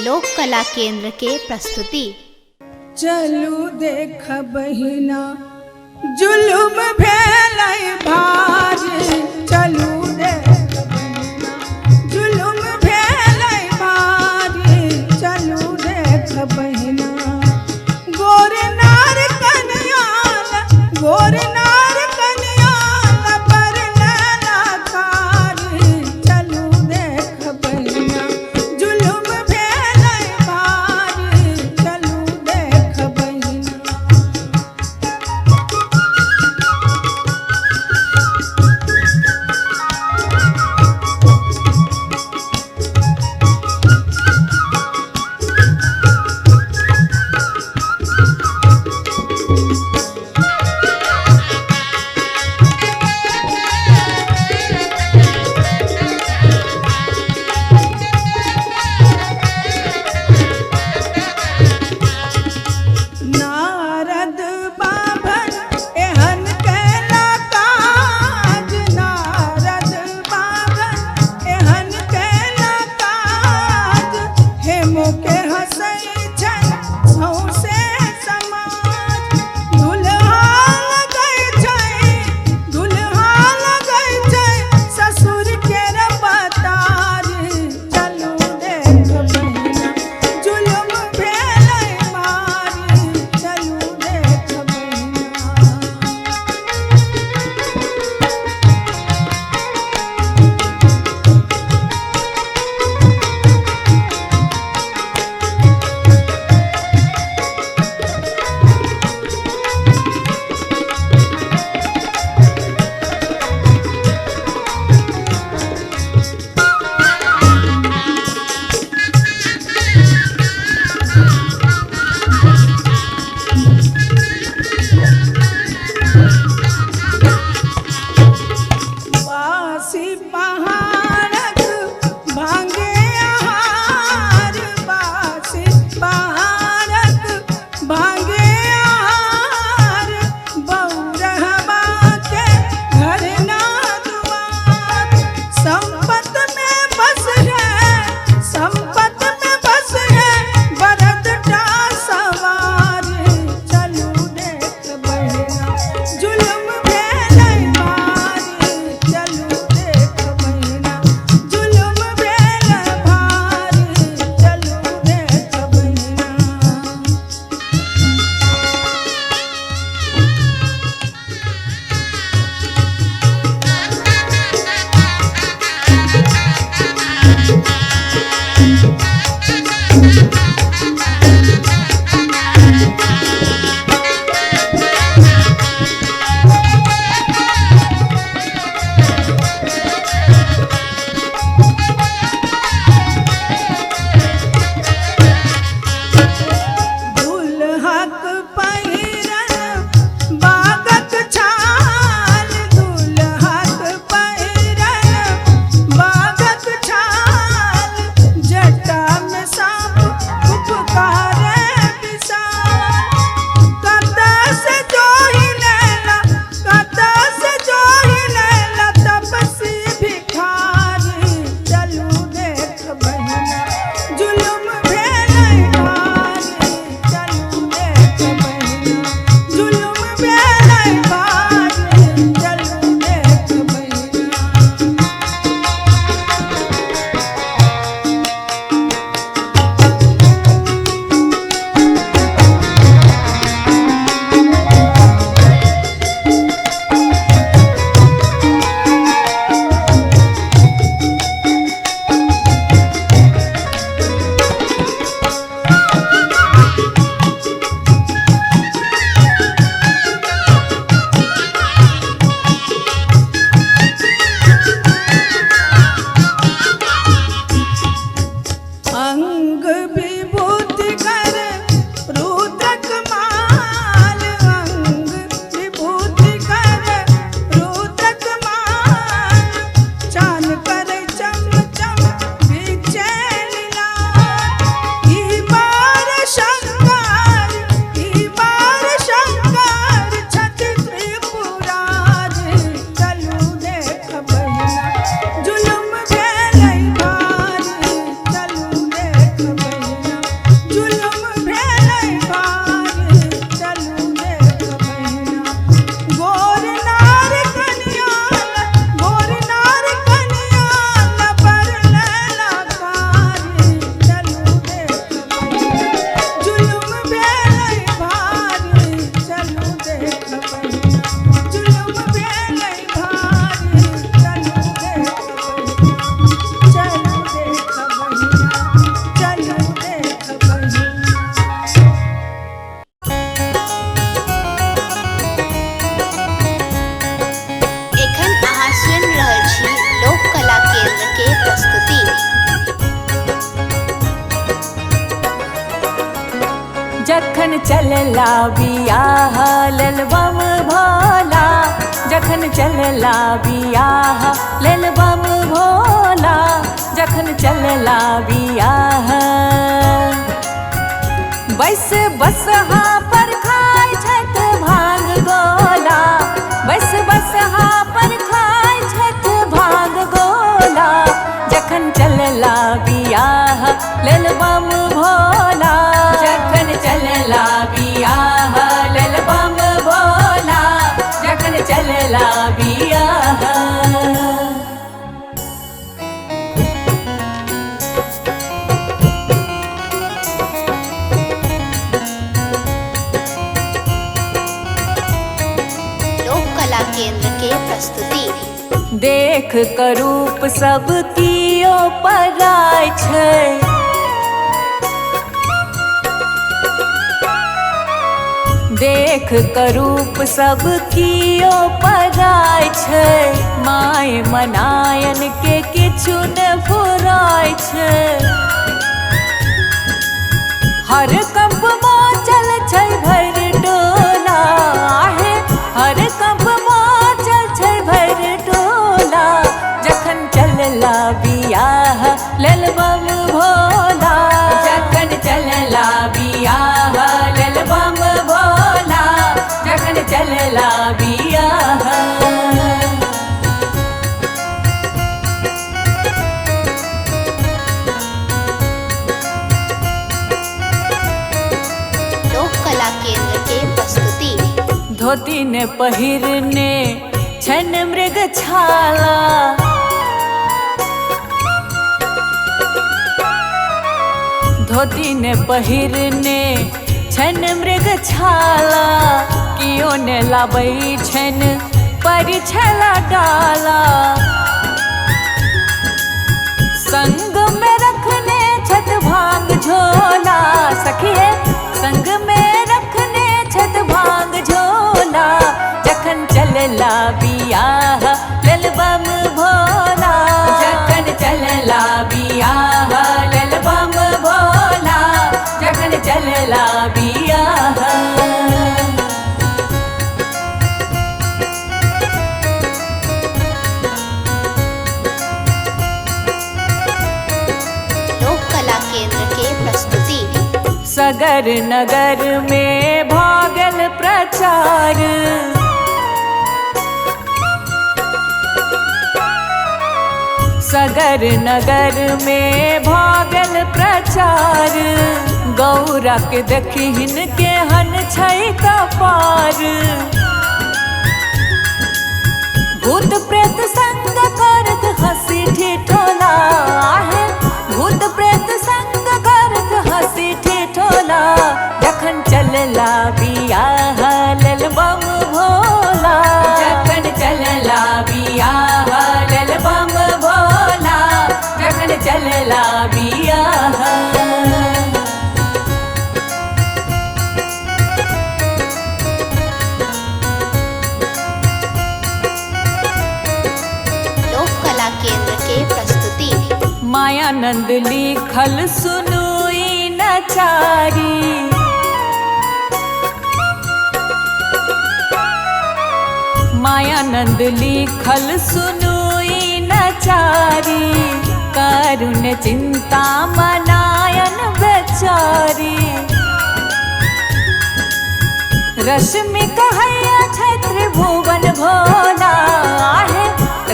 लोक कला केंद्र के प्रस्तुति। चलू देख बहिना जुलुम भेलै भारी, चलू देख बहिना जुलुम भेलै भारी, चलू देख बहिना गोर नार कन्याल, गोर नार कन्याल पर नैना कारी, चलू देख बहिना जुलुम भेलै भारी, चलू देख बहिना। जखन चलला बियाह लेल बम भोला, जखन चलला बियाह लेल बम भोला, जखन चलला बियाह। बैस बसहा पर खाय छत भांग गोला, बैस बसहा पर खाय छत भांग गोला, जखन चलला बियाह लेल बम भोला, जखन चलला बियाह लेल बम भोला, जखन चलला बियाह। लोक कला केंद्र के प्रस्तुति। देख क रूप सब कियो पराय छै, देख क रूप सब कियो पराय छै, माय मनायन के किछु न फुराय छै। हर कंप मचल छै भर टोला, आहे हर कंप मचल छै भर टोला, जखन चलला बियाह लेल बम भोला, जखन चलला बियाह लेल बम भोला, जखन चलला बियाह। लोक कला केंद्र के प्रस्तुति। धोती ने पहिरने छन मृग छाला, धोती ने पहिरने छन मृग छाला, कियो ने लाबै छन परिछला डाला, संग में रखने छत भांग झोला, सखिए संग में रखने छत भांग झोला, जखन चलला बियाह लेल बम भोला, जखन चलला बियाह लेल बम भोला, जखन चलला बियाह। लोक कला केंद्र के प्रस्तुति। सगर नगर में भागल प्रचार, सगर नगर में भागल प्रचार, गौरा के देखिन के हन छै कपार। भूत प्रेत संग करत हंसी ठिठोला, आहे भूत प्रेत संग करत हंसी ठिठोला, जखन चलला बियाह लेल बम भोला, जखन चलला बियाह लेल बम भोला, जखन चलला बियाह। लोक कला केंद्र के प्रस्तुति। मायानंद लिखल सुनुई नचारी, मायानंद लिखल सुनुई नचारी, करुण चिंता मनायन बेचारी। रश्मि कहैया छै त्रिभुवन भोला, आहे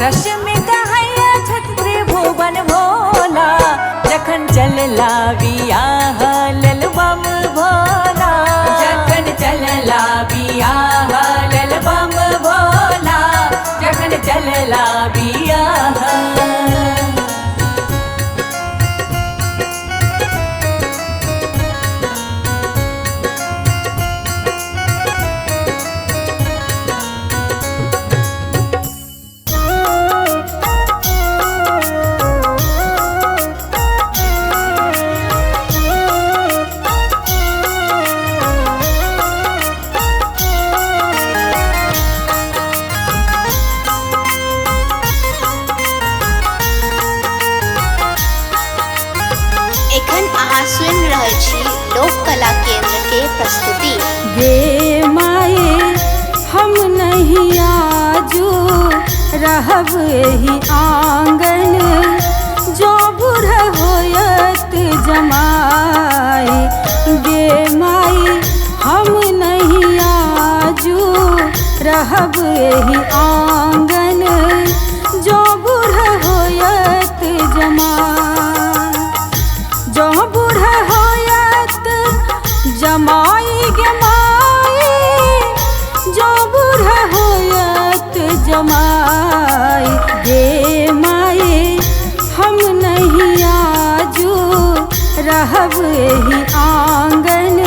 रश्मि कहैया छै त्रिभुवन भोला, जखन चलला बियाह लेल बम भोला, जखन चलला बियाह लेल बम भोला, जखन चलला बियाह। अहाँ सुनि रहल छी लोक कला केंद्र के प्रस्तुति। गे माए हम नहीं आजू रहब एही आंगन, जो बूढ़ होयत जमाई। गे माई हम नहीं आजू रहब एही आंगन, जो बूढ़ होयत जमाई। जो बूढ़ होयत जमाई गे माई, जो बूढ़ होयत जमाई। गे माई हम नहीं आजू रहब एही आंगन,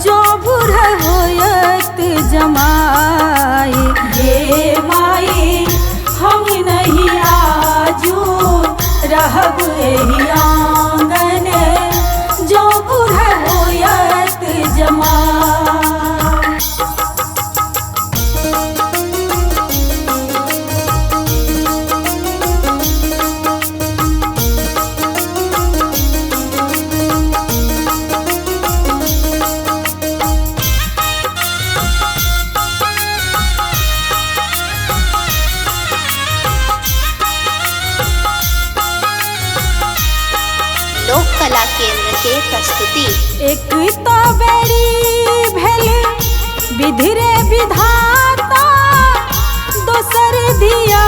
जो बूढ़ होयत जमाई। गे माई हम नहीं आजू रहब एही आंगन, जो बूढ़ होयत जमाई। लोक कला केंद्र के प्रस्तुति। एक तो बेरी भेल विधि रे विधाता, दोसर धिया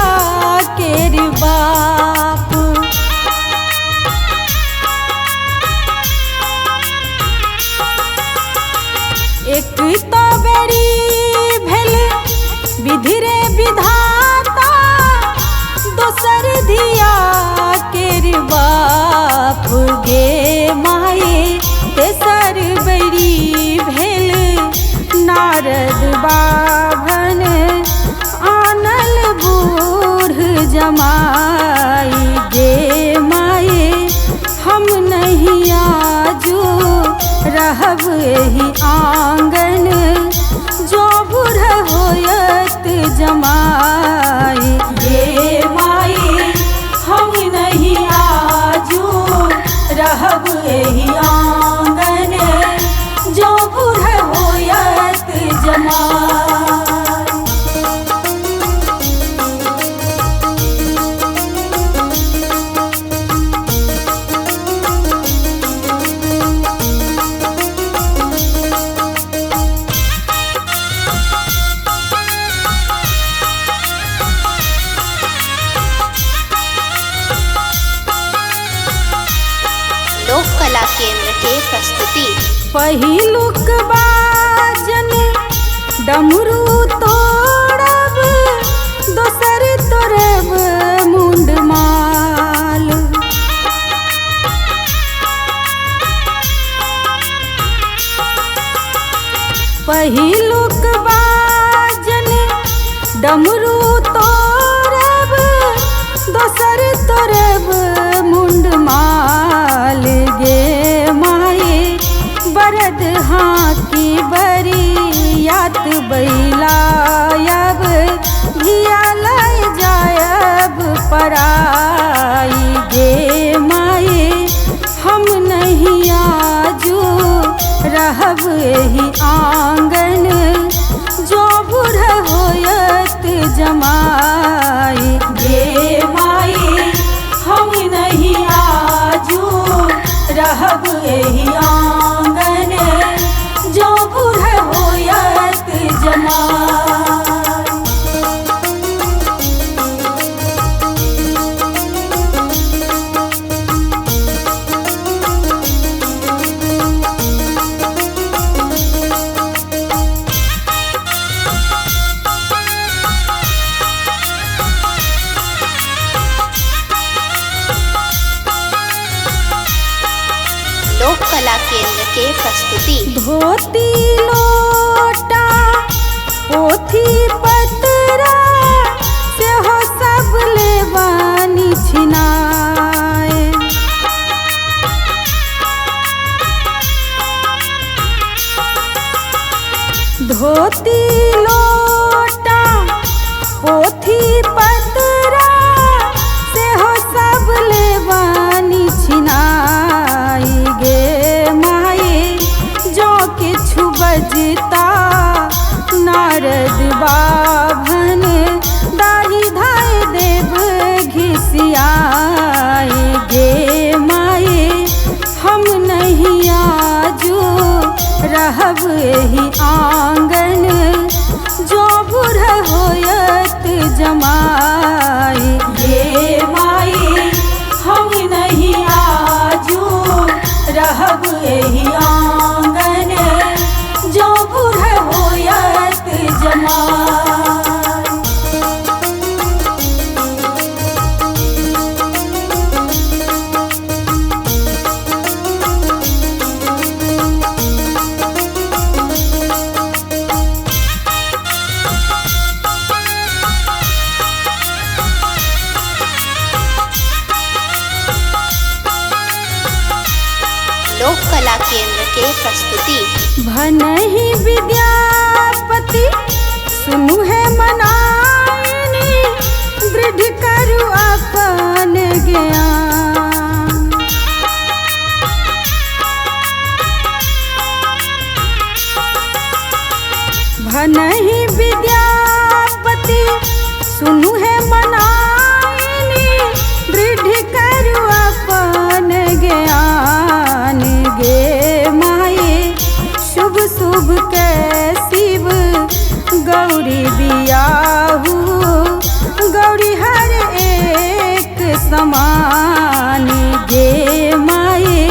केर बाप। एक तो बेरी भेल विधि रे विधाता, दोसर धिया केर बाप। गे माई तेसर बेरी भेल नारद बाभन, आनल बूढ़ जमाई। गे माई हम नहीं आजू रहब एही आंगन, जो बूढ़ होयत जमाई। गे माई हम नहीं आजू रहब एही आंगन, जो बूढ़ होयत जमाई। लोक कला केंद्र के प्रस्तुति। पहिलुक बाजन डमरू तोड़ब, दोसर तोड़ब मुंड माल। पहिलुक बाजन डमरू तोड़ब, दोसर तोड़ब मुंड माल। गे माई बरद हाकी बरियात बैलायब, धिया लय जायब पराई। गे माई हम नहीं आजू रहब एही आंगन, जो बूढ़ होयत जमाई। गे माई हम नहीं आजू रहब एही आंगन, जो बूढ़ होयत जमाई। लोक कला केंद्र के प्रस्तुति। धोती लोटा पोथी पतरा, से हो सब लेवानी छिनाए। धोती लोटा पोथी पतरा, से हो सब लेवानी छिनाई। गे रहब एही आंगन जो बुढ़ होयत जमाई। ये माई हम नहीं आजू रहब एही आंगन जो बुढ़ होयत जमाई। लोक कला केंद्र के प्रस्तुति। भनहि विद्यापति सुनु है मनाइनी दृढ़ करु अपन ज्ञान। भनहि विद्यापति सुनु है मनाइनी दृढ़ करु अपन ज्ञान। गे माये शुभ शुभ के शिव गौरी बियाहू गौरी हर एक समान। गे माये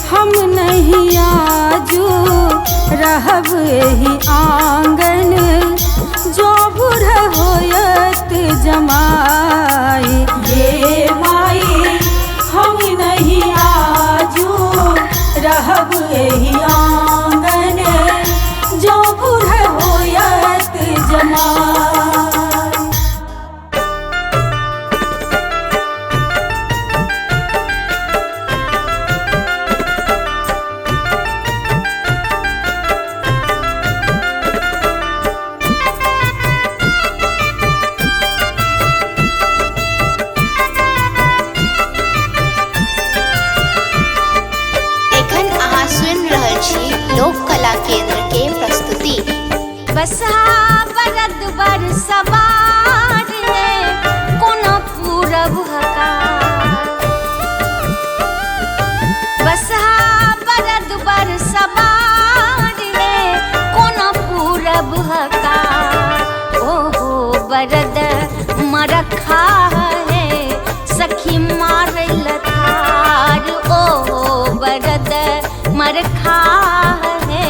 हम नहीं आजू रहब एही आंगन जो बुढ़ होयत जमाई। गे माये हम नहीं आजू रहब एही आंगन जो बुढ़ होयत जमाई। लोक कला केंद्र के प्रस्तुति। बसहा बरद बर सवार है कोनो पूरब हकार। बसहा बरद बर सवार है कोनो पूरब हकार। ओहो बरद मरखा है सखी मारल थार। ओहो बरद मरखा है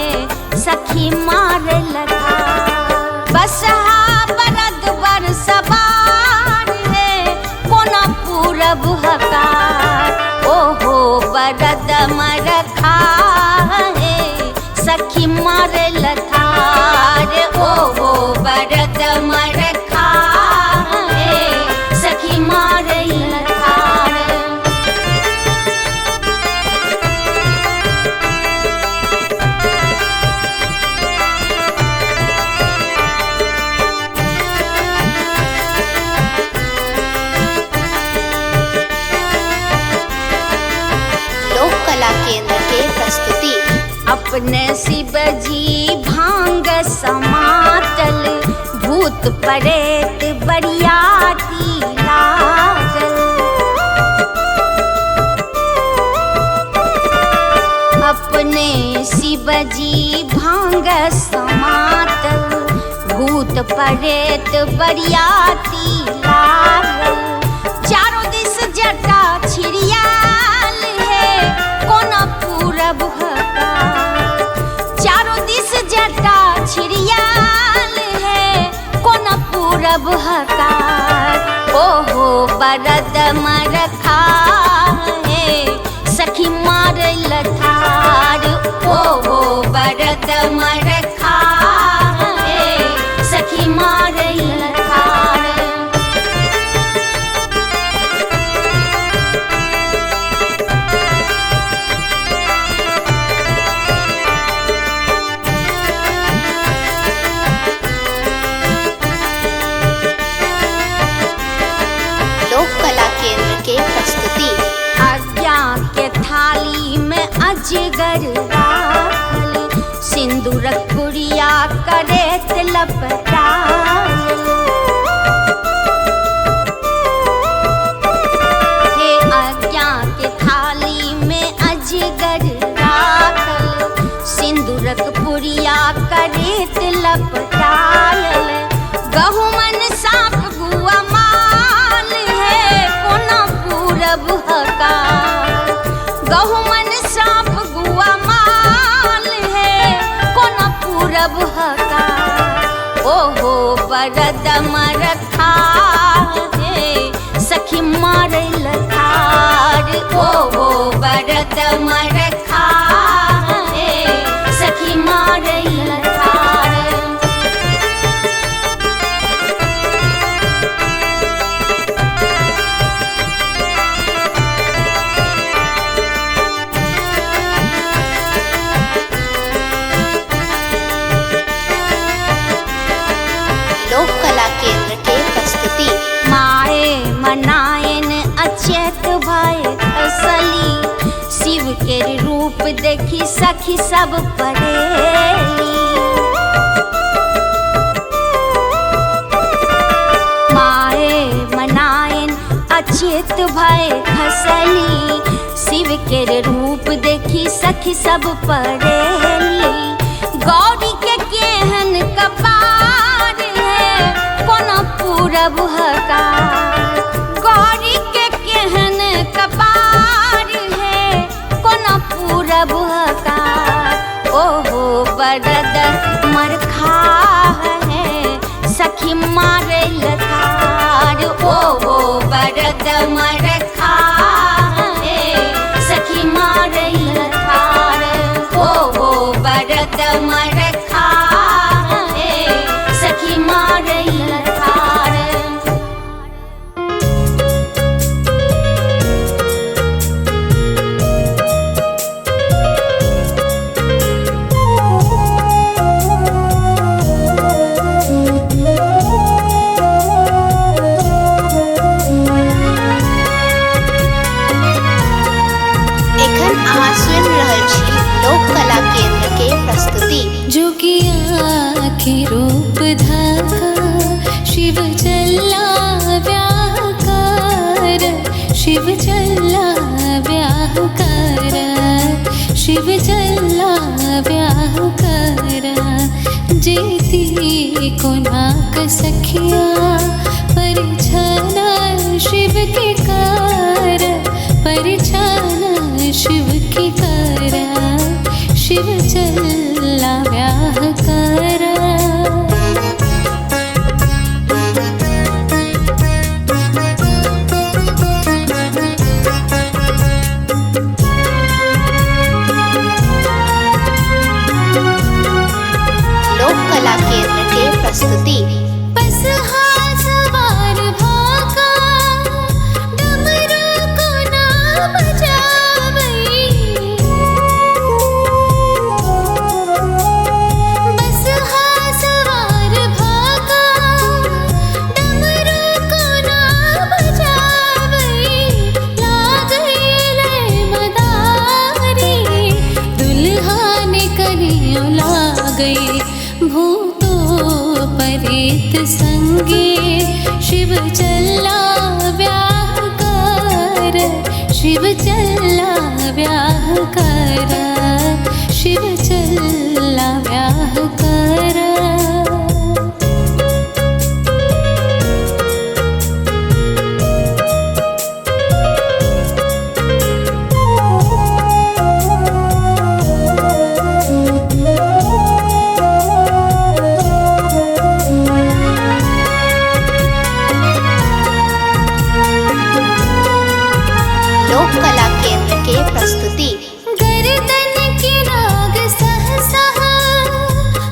सखी मारल थार। बसहा बरद बर सवार है कोना पूरब हकार। ओहो बरद मरखा है सखी मारल थार। ओहो बरद मरखा है सखी मारल थार। केंद्र के प्रस्तुति। अपने शिव जी भांग समातल भूत प्रेत बरियाती लागल। अपने शिव जी भांग समातल भूत प्रेत बरियाती लागल। चारों दिस जटा छिड़ियाल है कोना पूरब हकार। चारों दिस जटा छिड़ियाल है कोना पूरब हकार। ओहो बरद मरखा है सखी मारल थार। ओहो बरद मरखा है सखी मारल थार। अजगर राखल सिंदूरक पुड़िया करेत लपटाल। हे आज्ञा के थाली में अजगर राखल सिंदूरक परेत लपटायल। गहुमन साप गुआ माल है कोना पूरब हकार। गहुमन साप गुआ माल है कोना पूरब हकार। ओहो बरद मरखा है सखी मारल थार। ओहो बरद मरखा है सखी मारल थार। लोक कला केंद्र के प्रस्तुति। माए मनायन अचेत भय खसली। शिव के रूप देखी सखी सब परेली। माए मनायन अचेत भय खसली। शिव के रूप देखी सखी सब परेली। गौरी के केहन कपार है कोना पूरब हकार। गौरी के केहन कपार है कोना पूरब हकार। ओहो बरद मरखा है सखी मारल थार। ओहो बरद मरखा है सखी मारल थार। ओहो बरद मरखा है सखी मारल थार। एखन अहाँ सुनि रहल छी लोक कला केंद्र के प्रस्तुति। जोगिया के रूप धाका शिव चला व्याकार। शिव चला व्याकार। शिव चला व्याकार। जेती कोनाक सखिया परिछाना शिव के कार। परिछाना शिव की कारा। शिव चला व्याकार। लोक कला केंद्र के प्रस्तुति। बस हाथ सवार भाका डमरू को ना बजावई। बस हाथ सवार भाका डमरू को ना बजावई। लागले मदारी दुल्हा ने करियो लागई। भूतो परेत संगे शिव चला व्याकार। शिव चला व्याकार। शिव चला व्याकार। लोक कला केंद्र के प्रस्तुति। गर्दन की नाग सहसा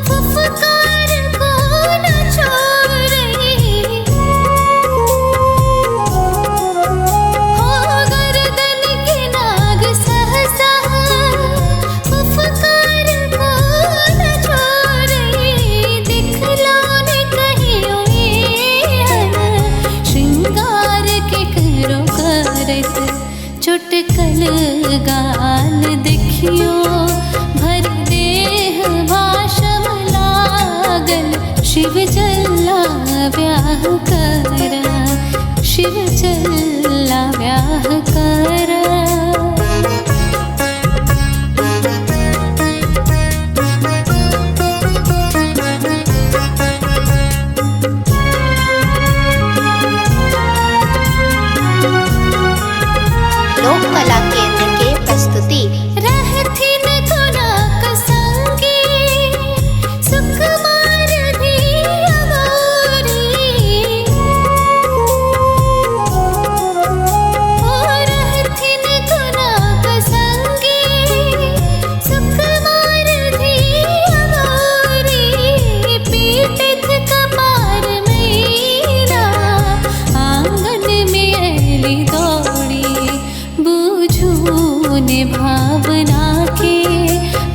फुफकार को न छोड़ई। हो गर्दन की नाग सहसा फुफकार को न छोड़ई। दिखलो ने कहियो श्रृंगार के करो करत। चुटकल गाल देखियो भर देह भाषम लागल। शिव चला व्याकार। शिव चला व्याकार। में भावना के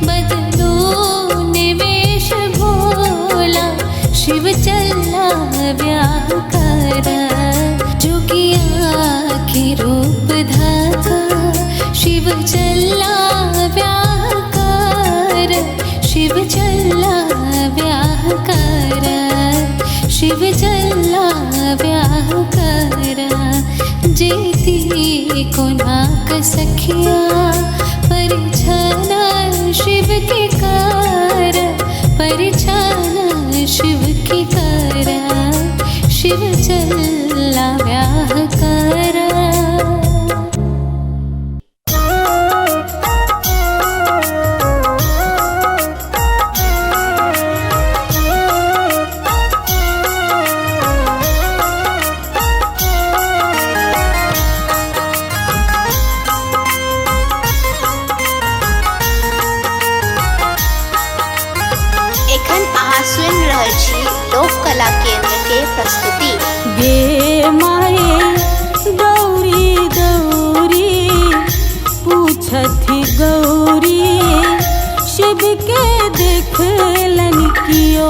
बदलो निवेश भोला शिव चला ब्याह कर जोगिया के रूप धाका शिव चला ब्याह कर शिव चला ब्याह कर शिव चला ब्याह कर जेती को नाक सखिया परिछाना शिव के कर परिछाना शिव के कर शिव चला ब्याह कर सुन रहल छी लोक कला केंद्र के प्रस्तुति। गे माए दौरी दौरी पूछथी गौरी शिव के देखलन कियो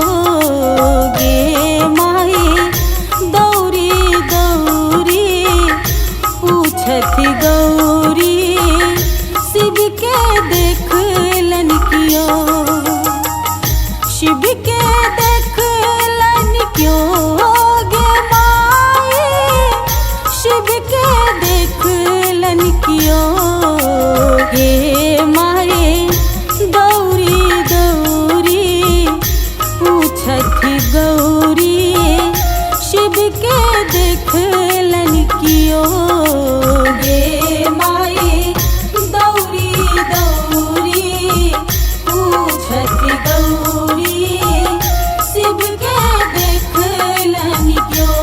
गे माए दौरी दौरी पूछथी गौरी शिव के देखलन कियो शिव के देखलन क्यों गे माए शिव के देखलन क्यों गे माए दौरी दौरी पूछथी गौरी शिव के देखलन क्यों गे माए दौरी दौरी पूछथी गौरी शिव के देखलन क्यों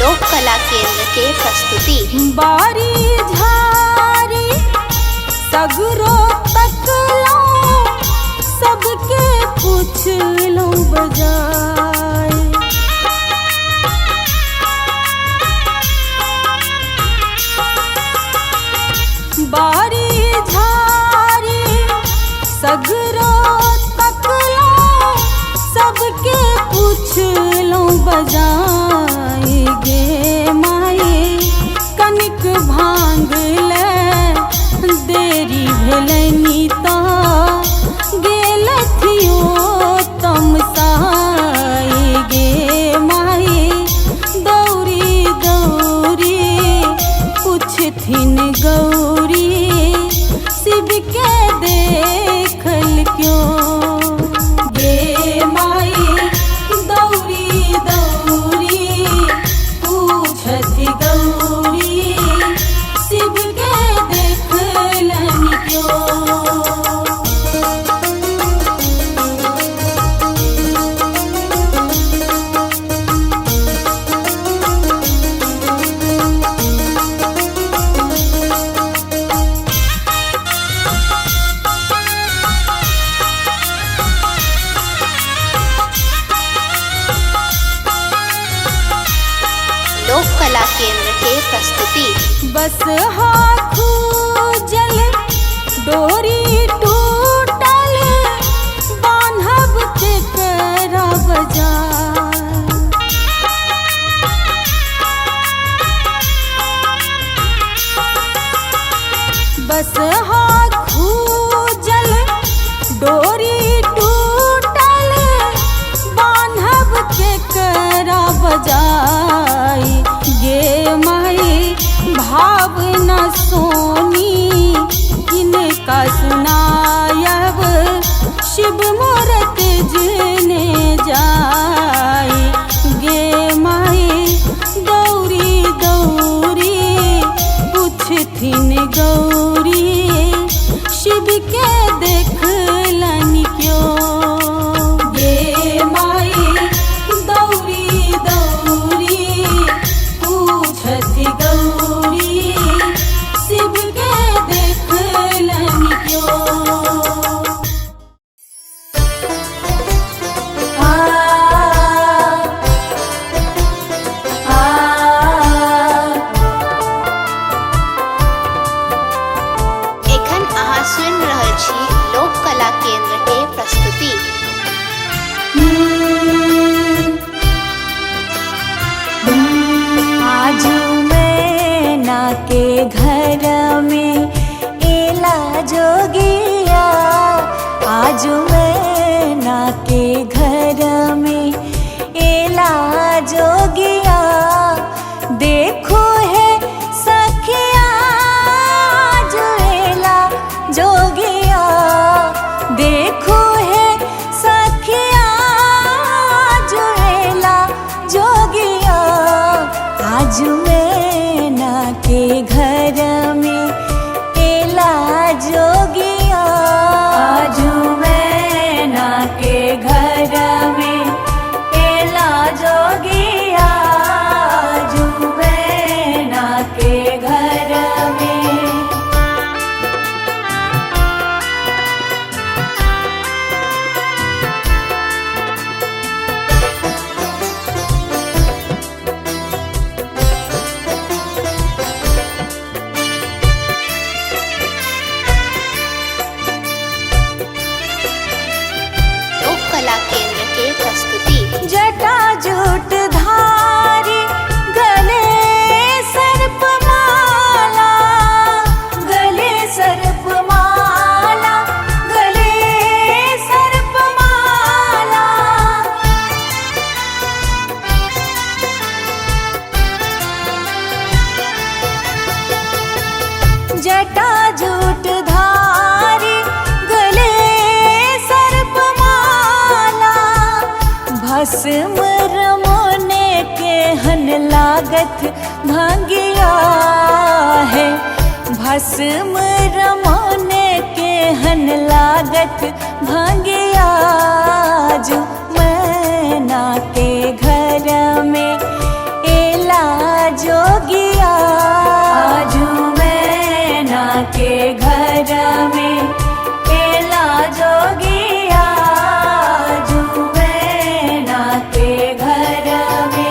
लोक कला केंद्र के प्रस्तुति। बारी झारी सगरो तकलो सबके पूछलो बजाय बारी झारी सगरो तकलो सबके पूछलो बजाय गे माए कनिक भांग ले देरी भेलनी ता गेलथियो तमसाए गे माए दौरी दौरी पूछथिन गौरी शिव के देखल क्यों गे माए दौरी दौरी पूछथी गौरी शिव के देखलन क्यों लोक कला केंद्र के प्रस्तुति। बस हाथू जल डोरी टूटल बान्हब के करा बजार बस हाथू जल डोरी टूटल बान्हब के करा बजाय गे माए भावना आज मैना के घर में एला जोगिया, आज मैना के घर में एला जोगिया, आज मैना के घर में। लोक कला केंद्र के प्रस्तुति। जटा जूट धारी गले सर्प माला, गले सर्प माला, गले सर्प माला। जटा जूट धारी गले सर्प माला, भस्म रमोने के हन लागत भंगिया है, भस्म रमोने के हन लागत भंगिया। जो मैना के घर में एला जोगिया, आज मैना के घर में एला जोगिया, आज मैना के घर में।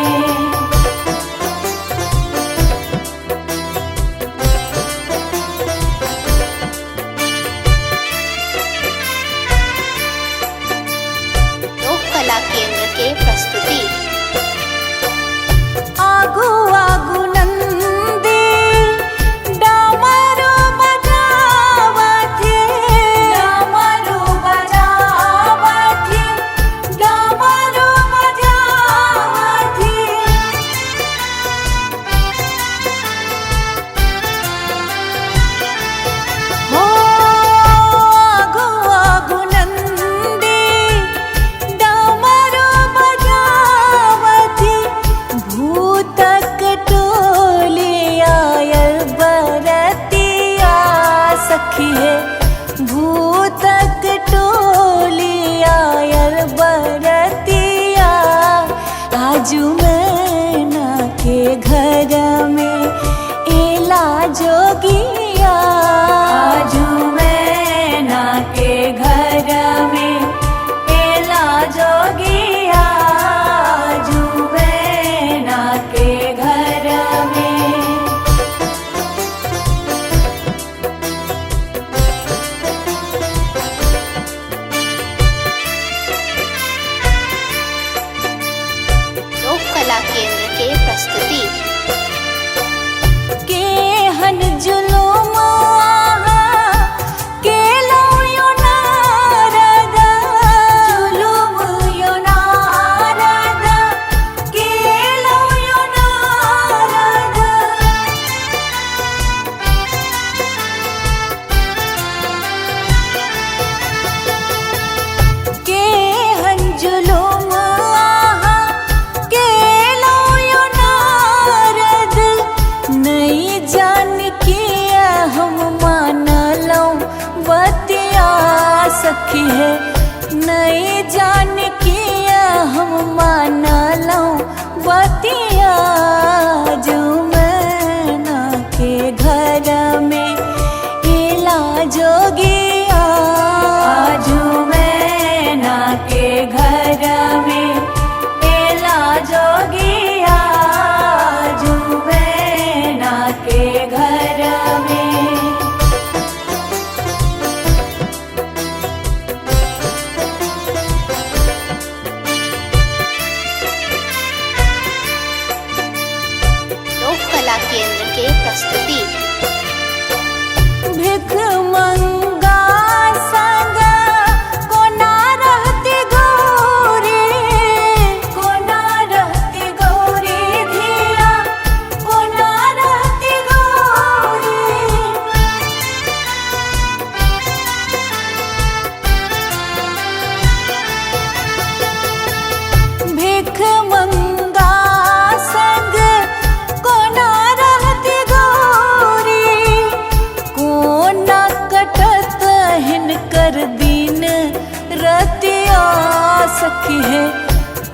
है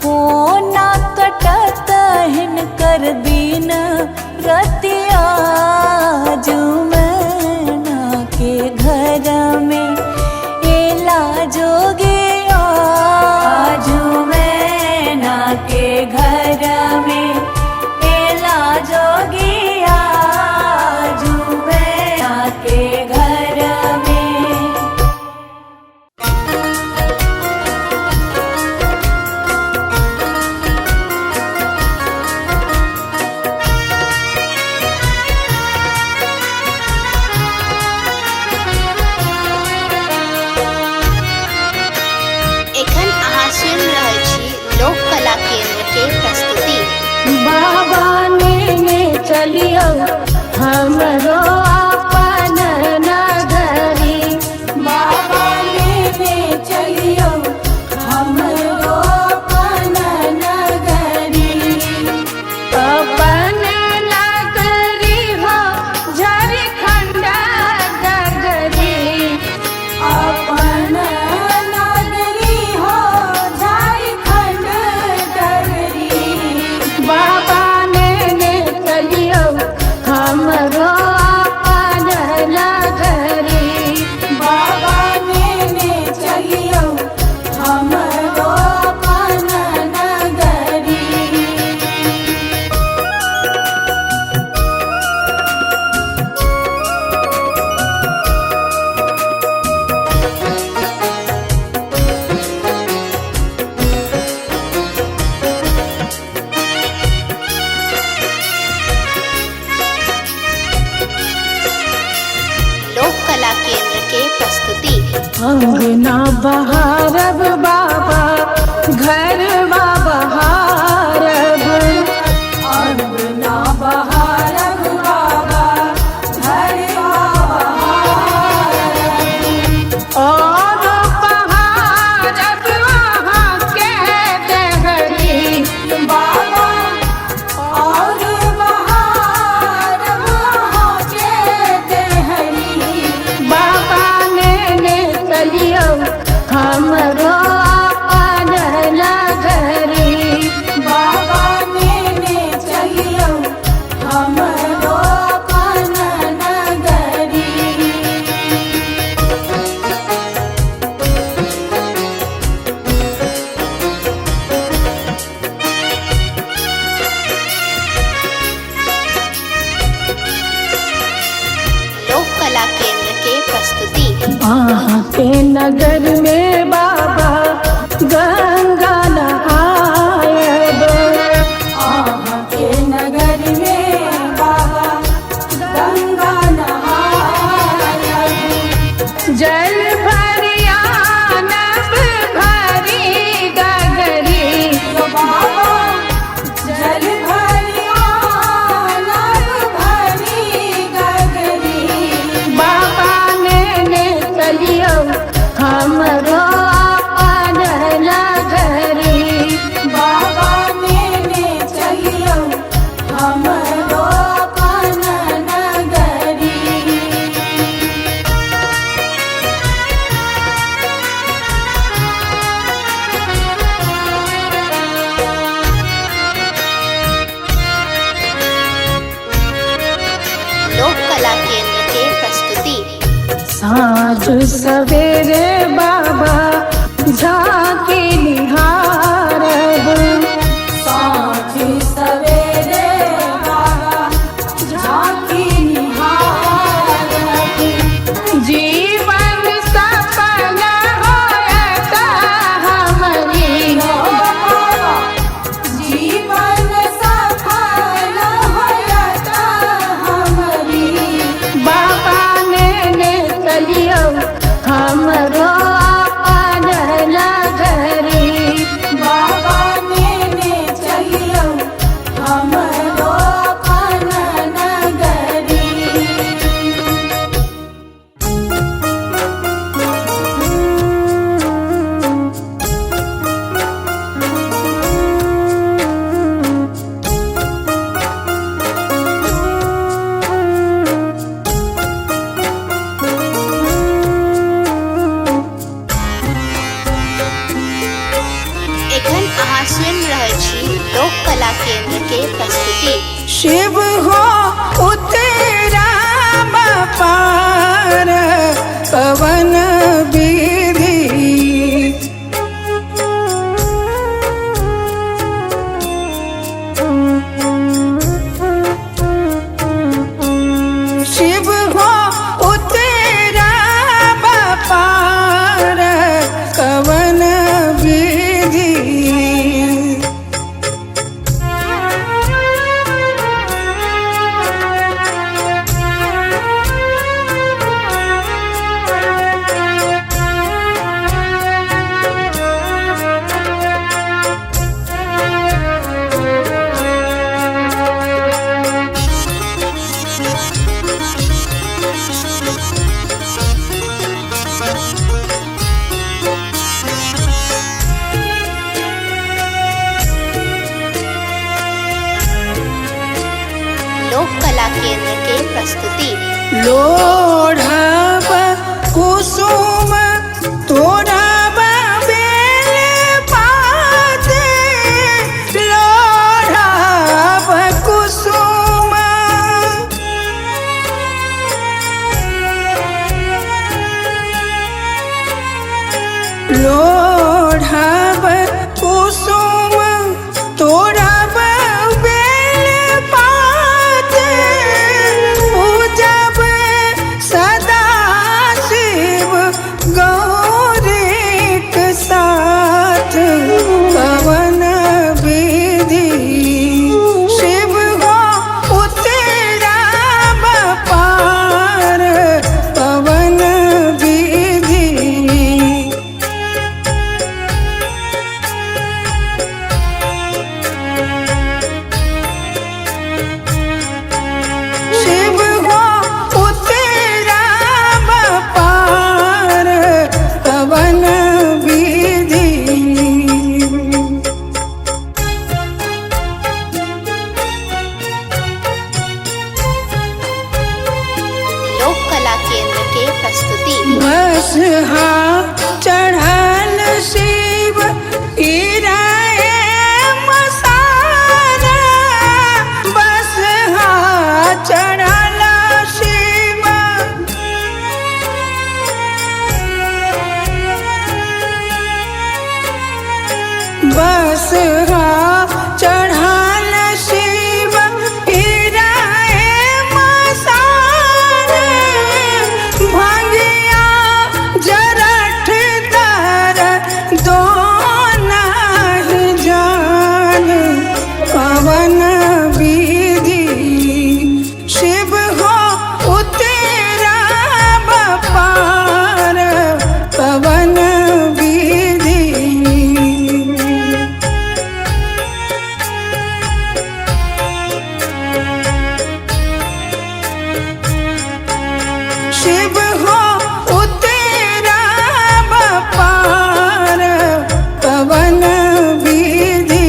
कोना कटत हिनकर दिन रतिया जुमना के घर में एला जोगिया जुमना के घर में एला जोगिया जुमना के घर में। एखन अहाँ सुनि रहल छी लोक कला केंद्र के प्रस्तुति। बाबा ने चलियो हमरो अपन नगरी। बाबा लेने चलियो हमरो अपन नगरी। अपन नगरी हो झारखंड नगरी। अपन नगरी हो झारखंड नगरी। बाबा ने चलियो हमरो अपन नगरी। बाबा लेने चलियो हमरो अपन नगरी। लोक कला केंद्र के प्रस्तुति। अंगना बहारब बाबा घरवा बहारब। अंगना बहारब बाबा घरवा बहारब। और बहारब वहाँ के देहरी। बाबा और बहारब वहाँ के देहरी। बाबा ने चलियो हमरो अपन नगरी। बाबा लेने चलियो हमरो अपन नगरी। लोक कला केंद्र के प्रस्तुति। वहाँ के नगर में बाबा गंगा नहायब। आहाँ के नगर में बाबा गंगा नहायब। जल भरिया नब भरी गगरी। बाबा जल भरिया नभ भरी गगरी। बाबा ने चलियो हमरो अपन नगरी। बाबा लेने चलियो हमरो अपन नगरी। लोक कला केंद्र के प्रस्तुति। साँझ सवेरे बाबा झांकी निहारब। साँझ सवेरे बाबा झांकी निहारब। जीवन सफल होयत हमरी। जीवन सफल होयत हमरी। बाबा ने चलियो हमरो अपन नगरी। एखन अहाँ सुनि रहल छी लोक कला केंद्र के प्रस्तुति। शिव हो उतेरा पार पवन विधि, शिव हो उतेरा पार पवन विधि। लोक कला केंद्र के प्रस्तुति। लोढ़ब कुसुम तोड़ब बेल पाते, लोढ़ब कुसुम लोढ़ब कुसुम तोड़ब बेल पाते, पूजब सदा शिव गौरीक साथ पवन विधि। शिव हो उतेरा पार पवन विधि, शिव हो उतेरा पार पवन विधि। लोक कला केंद्र के प्रस्तुति। बस चढ़ल शिव इराए मसारा, बस चढ़ल शिव, बस चढ़ल शिव इराए मसारा, भंगिया जरठ दर दोना जान पवन विधि। शिव हो उतेरा पार पवन विधि, शिव हो उतेरा पार पवन विधि।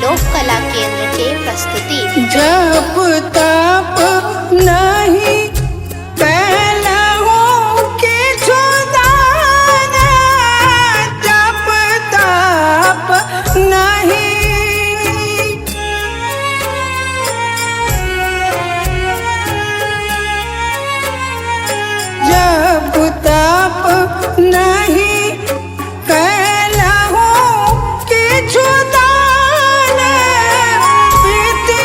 लोक कला केंद्र के प्रस्तुति। जप तप नहीं कैलहु किछु दान, जप तप नहीं, जप तप नहीं कैलहु किछु दान, प्रीति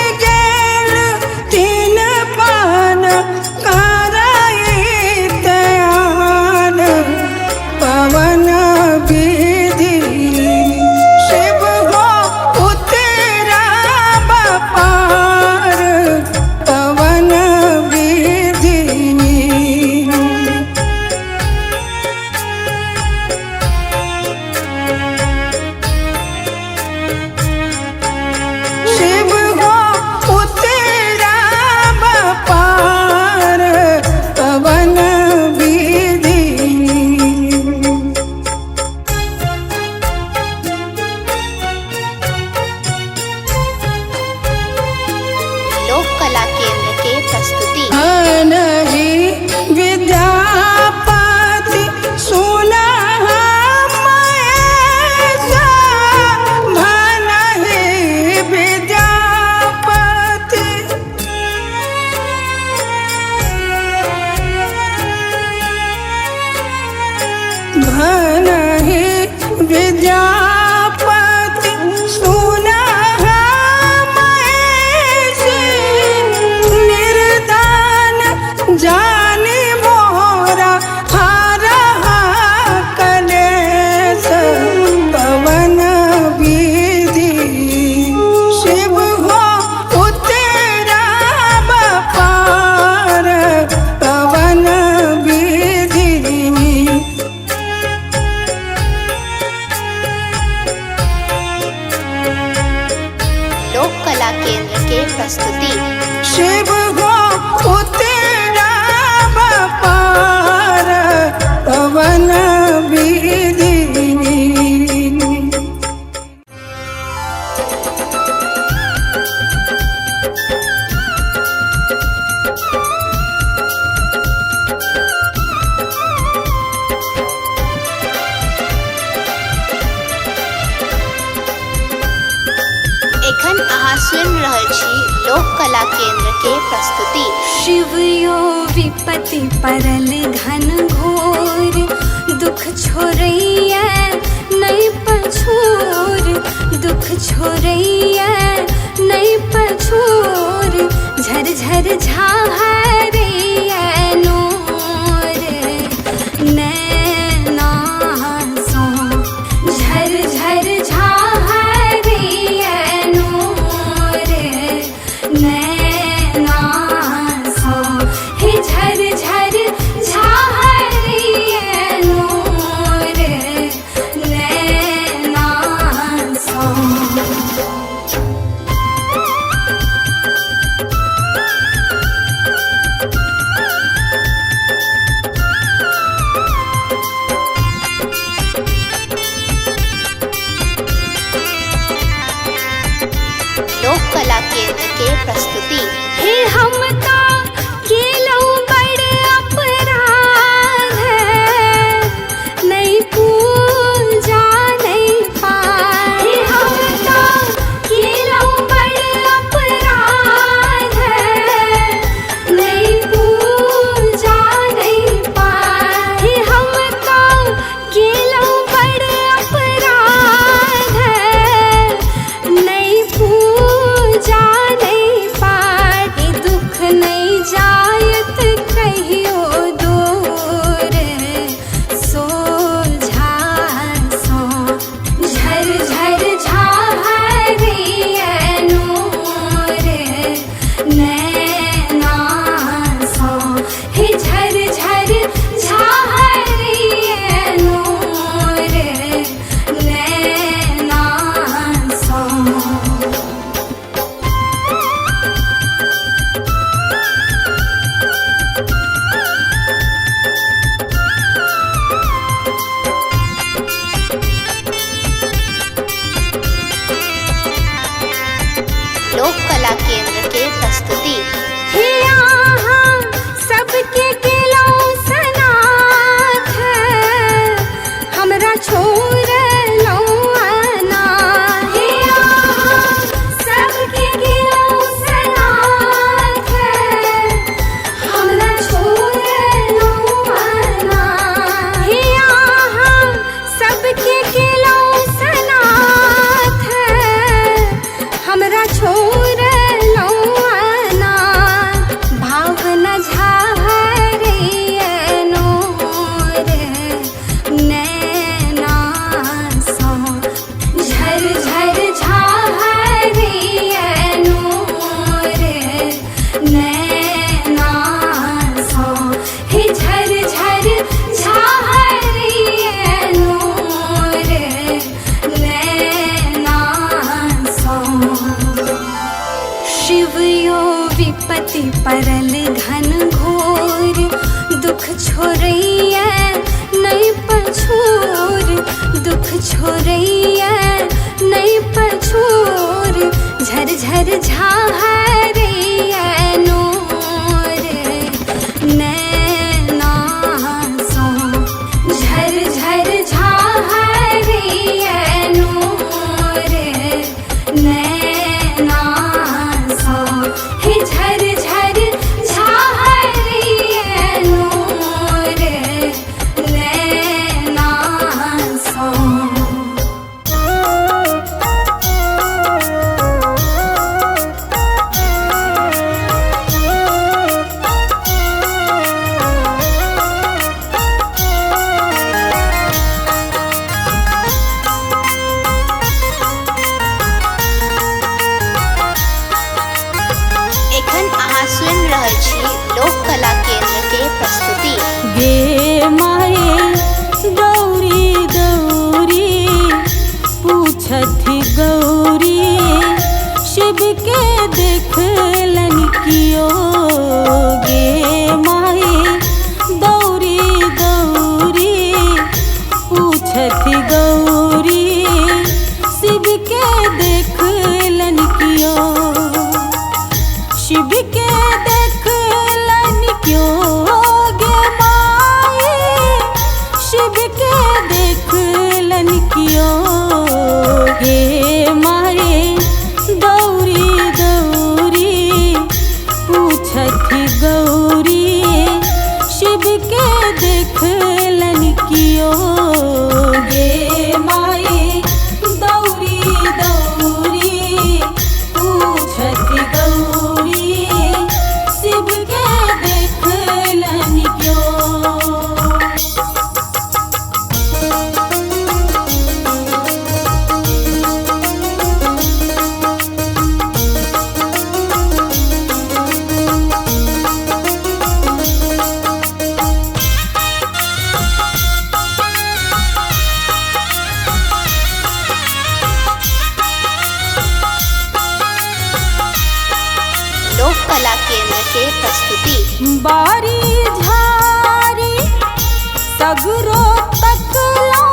लोक कला केंद्र के प्रस्तुति। शिव हो उतरा पार पवन विधि। एखन अहाँ सुनि रहल छी लोक कला केंद्र के प्रस्तुति। शिव यो विपत्ति परल घन घोर, दुख छोड़ैया नहीं पछोर, दुख छोड़ैया नहीं पछोर, झर झर झाहरैया नोर नैना सो, झर झर झाहरैया नोर नैना सो, हे झर झर झाहरैया नोर नैना सो। लोक कला केंद्र के प्रस्तुति। हे हमका केलऊ बड़ अपराध, नहीं पूजा नहीं पार। हे हमका केलऊ बड़ अपराध, नहीं पूजा नहीं पार। हे हमका केलऊ बड़ अपराध, नहीं पूजा नहीं पार। ये दुख नहीं जायत कहियो दूर, सोझा सो, झर झर झाहरैया नोर नैना सो, हे झर झर झाहरैया नोर नैना सो। लोक कला केंद्र के प्रस्तुति। हे यहाँ सबके केलऊ सनाथ, हमरा छोड़ लौआना। हे यहाँ सबके केलऊ सनाथ, हमरा छोड़ लौआना। हे यहाँ सबके केलऊ सनाथ, हमरा छोड़ लौआना। भावना झाहरैया नोर नैना सो, झर झर झाहरैया नोर नैना सो, हे झर झर झाहरैया नोर नैना सो। शिव यो विपत्ति परल घन घोर, दुख छोड़ैया नहीं पछोर, दुख छोड़ैया नहीं पछोर, झर झर झाहरैया नोर नैना सो, झर झर झाहरैया नोर नैना सो, हे झर झर झाहरैया नोर नैना सो। एखन अहाँ सुनि रहल छी लोक कला केंद्र के प्रस्तुति। गे माए गौरी गौरी पूछथि गौरी, शिव पूछती गौरी शिव के देखलन कियो, शिव के देखलन क्यों गे माई, शिव के देखलन क्यों गे माई। दौरी दौरी पूछती गौरी शिव के देखलन कियो गे माई। दौरी दौरी पूछती गौरी शिव के देखलन क्यों। लोक कला केंद्र के प्रस्तुति। बारी झारी सगरो तकलो,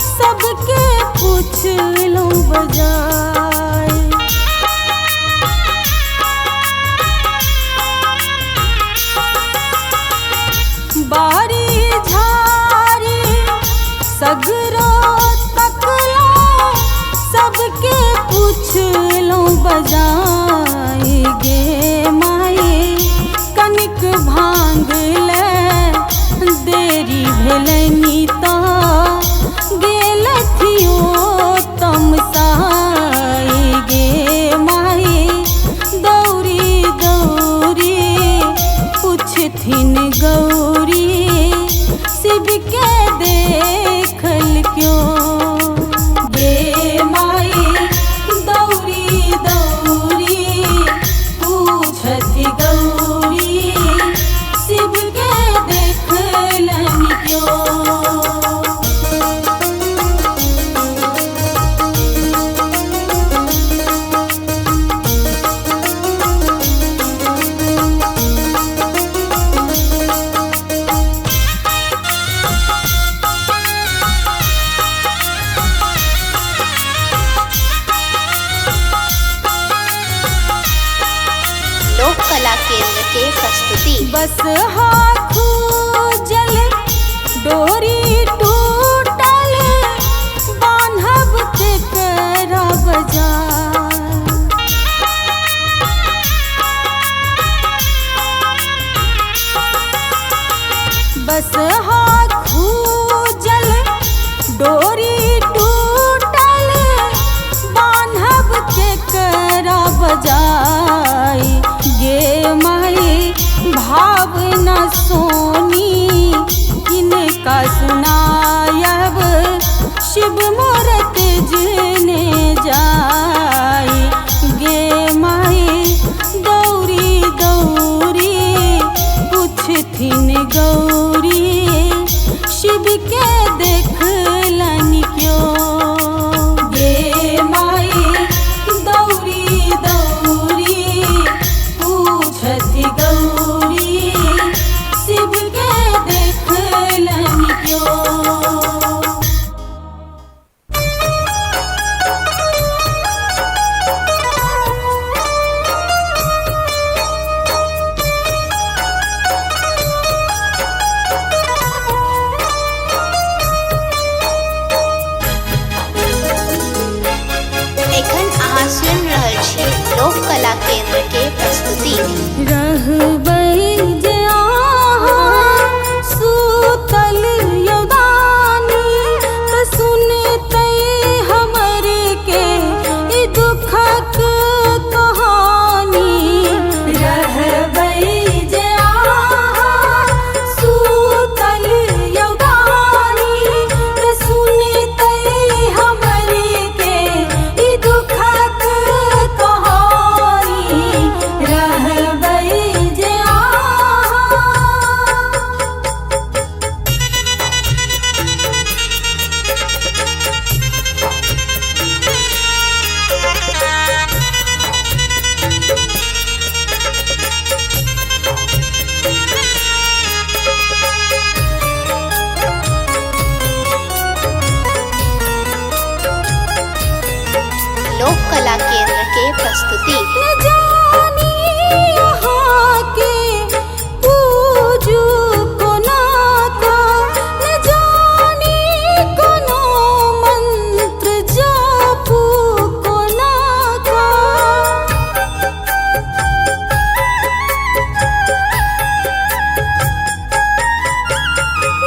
सबके पूछलो बजाय। बारी झारी सगरो तकलो, सबके पूछलो बजाय गे माई। कनिक भांग ले देरी भेलनी तो गेलथियो तमसाई गे माई। दौरी दौरी पूछथिन गौरी शिव के देखल क्यों गे माई। दौरी दौरी पूछती गौरी शिव के देखलन क्यों। लोक कला केंद्र के प्रस्तुति। बस हाथू जल डोरी टूटल, बान्हब ते करा बजार। बस हाथू जल डोरी टूटल, बान्हब ते करा बजाय गे माई। भावना सोनी किनका सुनायब, शिव मूरत जने जाय गे माई। दौरी दौरी पूछथिन गौरी शिव के देखलन क्यों गे माई। दौरी दौरी पूछती गौरी शिव के देखलन क्यों। एखन अहाँ सुनि रहल छी लोक कला केंद्र के प्रस्तुति। रहबै जे अहाँ सूतल यौदानी, त सुनतै हमरे के ई दुखक कहानी। रहबै जे अहाँ सूतल यौदानी, त सुनतै हमरे के ई दुखक कहानी। रहबै जे लोक कला केंद्र के प्रस्तुति। न जानी यहाँ के पूजू कोना का, न जानी कोनो मंत्र जापू कोना का।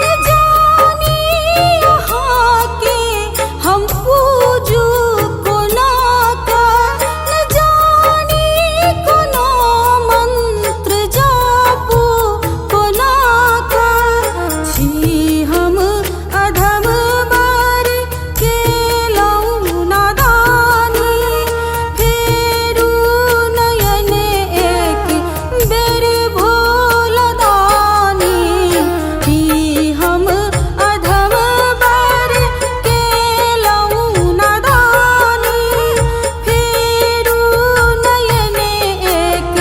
न जानी यहाँ के हम पूजू कोना का, न जानी कोनो मंत्र जापू कोना का। छी हम अधम बर के लऊ नादानी, फेरू नयन एक बेर भोलदानी। ही हम अधम बर के लऊ नादानी, फेरू नयन एक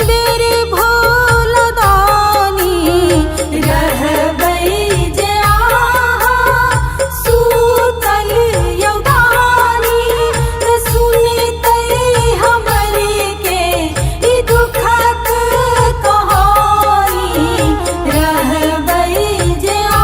बेर भोलदानी। रहबै जे आहाँ सूतल यौदानी, त सुनतै हमरे के ई दुखक कहानी। रहबै जे आहाँ।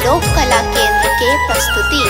लोक कला केंद्र के प्रस्तुति।